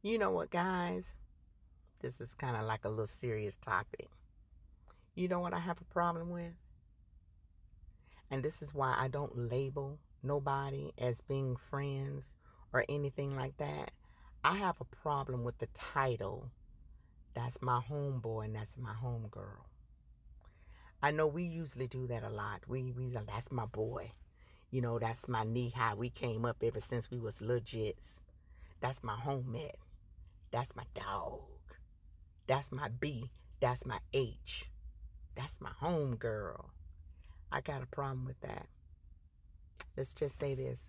You know what, guys? This is kind of like a little serious topic. You know what I have a problem with? And this is why I don't label nobody as being friends or anything like that. I have a problem with the title, that's my homeboy and that's my homegirl. I know we usually do that a lot. We like, that's my boy. That's my knee high. We came up ever since we was legits. That's my homie. That's my dog. That's my B. That's my H. That's my home girl. I got a problem with that. Let's just say this.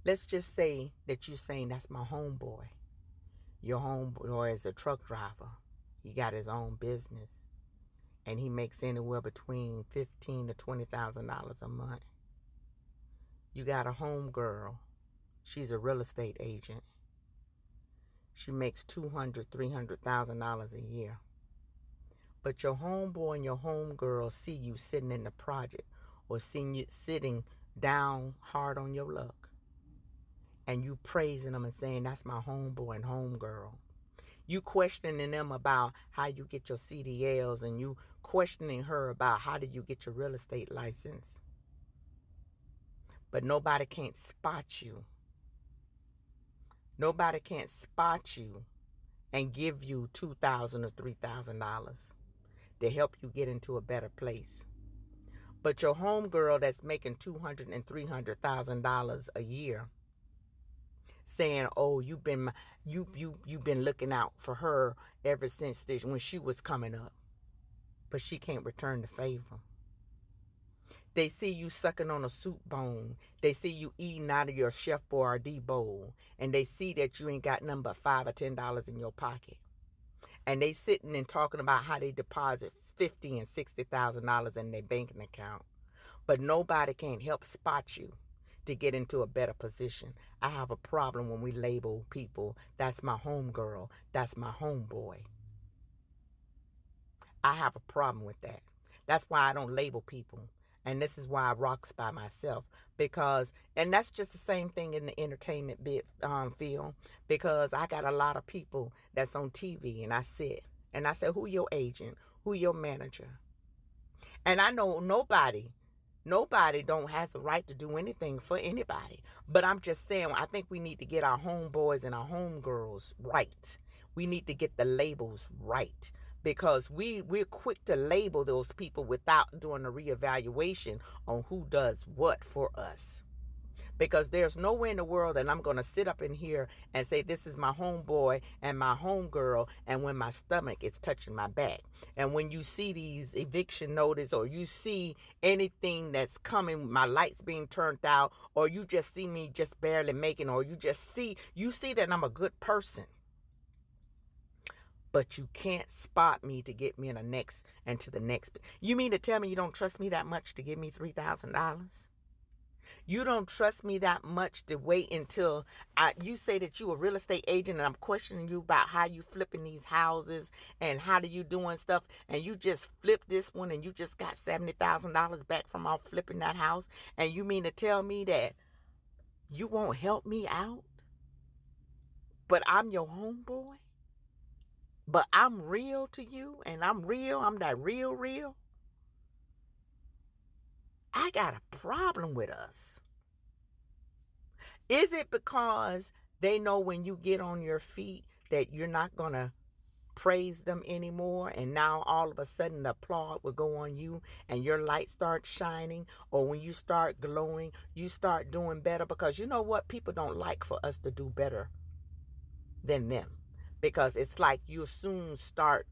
Let's just say that you're saying that's my homeboy. Your homeboy is a truck driver. He got his own business. And he makes anywhere between $15,000 to $20,000 a month. You got a home girl. She's a real estate agent. She makes $200,000, $300,000 a year. But your homeboy and your homegirl see you sitting in the project or see you sitting down hard on your luck. And you praising them and saying, that's my homeboy and homegirl. You questioning them about how you get your CDLs and you questioning her about how did you get your real estate license. But nobody can't spot you. Nobody can't spot you and give you $2,000 or $3,000 to help you get into a better place. But your homegirl that's making $200,000 and $300,000 a year, saying, "Oh, you've been looking out for her ever since when she was coming up," but she can't return the favor. They see you sucking on a soup bone. They see you eating out of your Chef Boyardee bowl, and they see that you ain't got nothing but $5 or $10 in your pocket. And they sitting and talking about how they deposit $50,000 and $60,000 in their banking account. But nobody can help spot you to get into a better position. I have a problem when we label people, that's my homegirl, that's my homeboy. I have a problem with that. That's why I don't label people. And this is why I rocks by myself. And that's just the same thing in the entertainment field. Because I got a lot of people that's on TV and I sit and I say, who your agent? Who your manager? And I know nobody don't has a right to do anything for anybody. But I'm just saying, I think we need to get our homeboys and our homegirls right. We need to get the labels right. Because we're quick to label those people without doing a reevaluation on who does what for us. Because there's nowhere in the world that I'm going to sit up in here and say, this is my homeboy and my homegirl, and when my stomach is touching my back. And when you see these eviction notice, or you see anything that's coming, my lights being turned out, or you just see me just barely making, or you see that I'm a good person. But you can't spot me to get me in to the next. You mean to tell me you don't trust me that much to give me $3,000? You don't trust me that much to wait until you say that you a real estate agent and I'm questioning you about how you flipping these houses and how do you doing stuff, and you just flipped this one and you just got $70,000 back from off flipping that house, and you mean to tell me that you won't help me out? But I'm your homeboy? But I'm real to you and I'm that real? I got a problem with us. Is it because they know when you get on your feet that you're not going to praise them anymore, and now all of a sudden the applaud will go on you and your light starts shining? Or when you start glowing, you start doing better? Because you know what? People don't like for us to do better than them. Because it's like you'll soon stop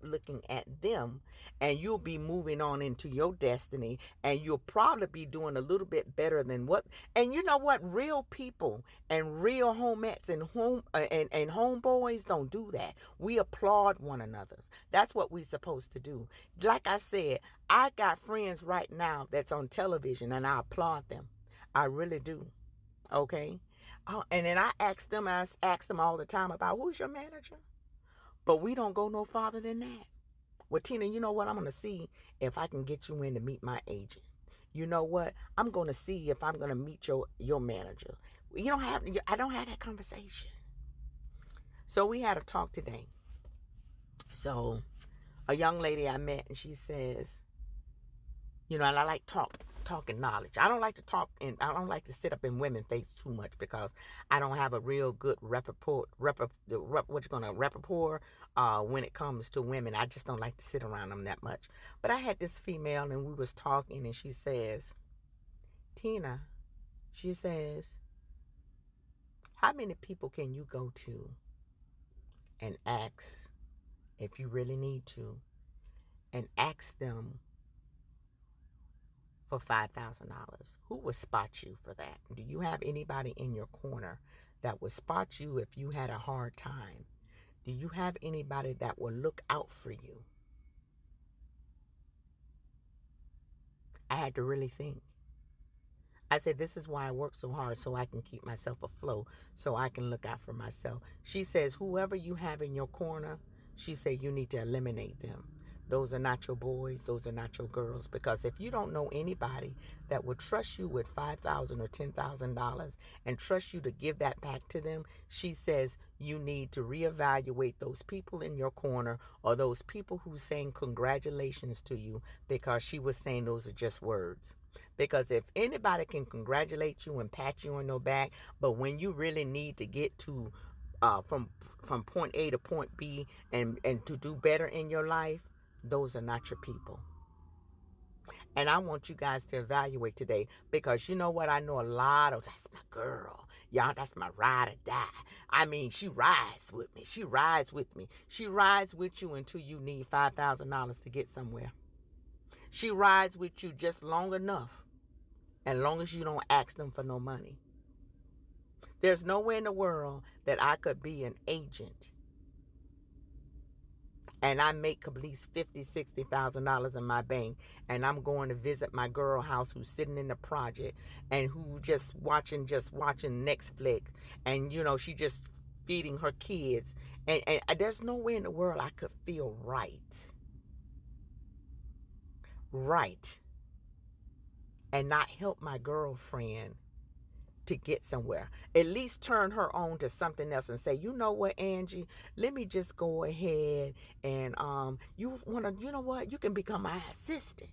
looking at them, and you'll be moving on into your destiny, and you'll probably be doing a little bit better than what. And you know what? Real people and real homettes and homeboys don't do that. We applaud one another. That's what we're supposed to do. Like I said, I got friends right now that's on television and I applaud them. I really do. Okay. Oh, and then I ask them all the time about who's your manager. But we don't go no farther than that. Well, Tina, you know what? I'm going to see if I can get you in to meet my agent. You know what? I'm going to see if I'm going to meet your manager. I don't have that conversation. So we had a talk today. So a young lady I met, and she says, and I like talking knowledge. I don't like to talk, and I don't like to sit up in women's face too much because I don't have a real good rapport when it comes to women. I just don't like to sit around them that much. But I had this female, and we was talking, and she says, Tina, she says, how many people can you go to and ask, if you really need to, and ask them for $5,000? Who would spot you for that? Do you have anybody in your corner that would spot you if you had a hard time? Do you have anybody that will look out for you? I had to really think. I said, this is why I work so hard, so I can keep myself afloat, so I can look out for myself. She says, whoever you have in your corner, she said, you need to eliminate them. Those are not your boys. Those are not your girls. Because if you don't know anybody that would trust you with $5,000 or $10,000 and trust you to give that back to them, she says you need to reevaluate those people in your corner, or those people who saying congratulations to you, because she was saying those are just words. Because if anybody can congratulate you and pat you on the back, but when you really need to get to from point A to point B and to do better in your life, those are not your people. And I want you guys to evaluate today, because you know what? I know a lot of, that's my girl. Y'all, that's my ride or die. I mean, she rides with me. She rides with me. She rides with you until you need $5,000 to get somewhere. She rides with you just long enough, and long as you don't ask them for no money. There's nowhere in the world that I could be an agent and I make at least $50,000-$60,000 in my bank, and I'm going to visit my girl house who's sitting in the project and who just watching Netflix, and she just feeding her kids, and there's nowhere in the world I could feel right and not help my girlfriend to get somewhere. At least turn her on to something else and say, you know what, Angie, let me just go ahead and you know what, you can become my assistant.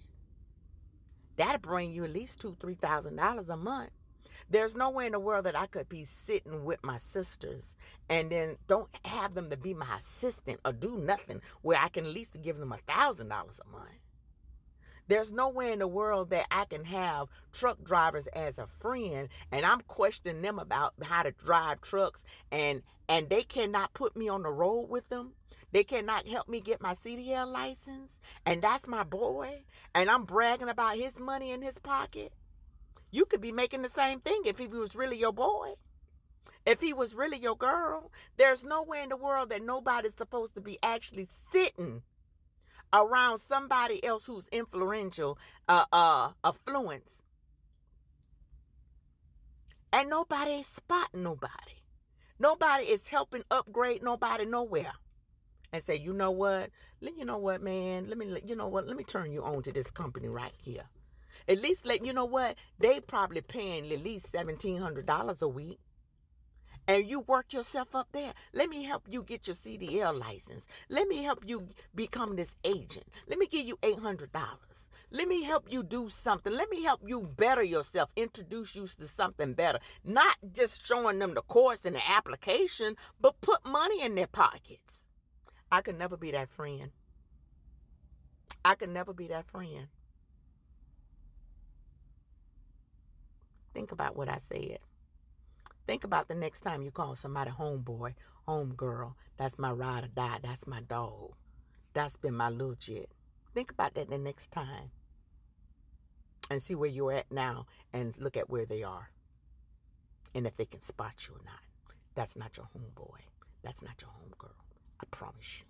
That'll bring you at least $2,000-$3,000 a month. There's nowhere in the world that I could be sitting with my sisters and then don't have them to be my assistant or do nothing, where I can at least give them $1,000 a month. There's nowhere in the world that I can have truck drivers as a friend, and I'm questioning them about how to drive trucks, and they cannot put me on the road with them. They cannot help me get my CDL license, and that's my boy, and I'm bragging about his money in his pocket. You could be making the same thing if he was really your boy. If he was really your girl. There's nowhere in the world that nobody's supposed to be actually sitting around somebody else who's influential, affluence, and nobody is spotting nobody. Nobody is helping upgrade nobody nowhere. And say, you know what, man, let me turn you on to this company right here. At least you know what, they probably paying at least $1,700 a week. And you work yourself up there. Let me help you get your CDL license. Let me help you become this agent. Let me give you $800. Let me help you do something. Let me help you better yourself, introduce you to something better. Not just showing them the course and the application, but put money in their pockets. I could never be that friend. I could never be that friend. Think about what I said. Think about the next time you call somebody homeboy, homegirl. That's my ride or die. That's my dog. That's been my legit. Think about that the next time. And see where you're at now, and look at where they are. And if they can spot you or not. That's not your homeboy. That's not your homegirl. I promise you.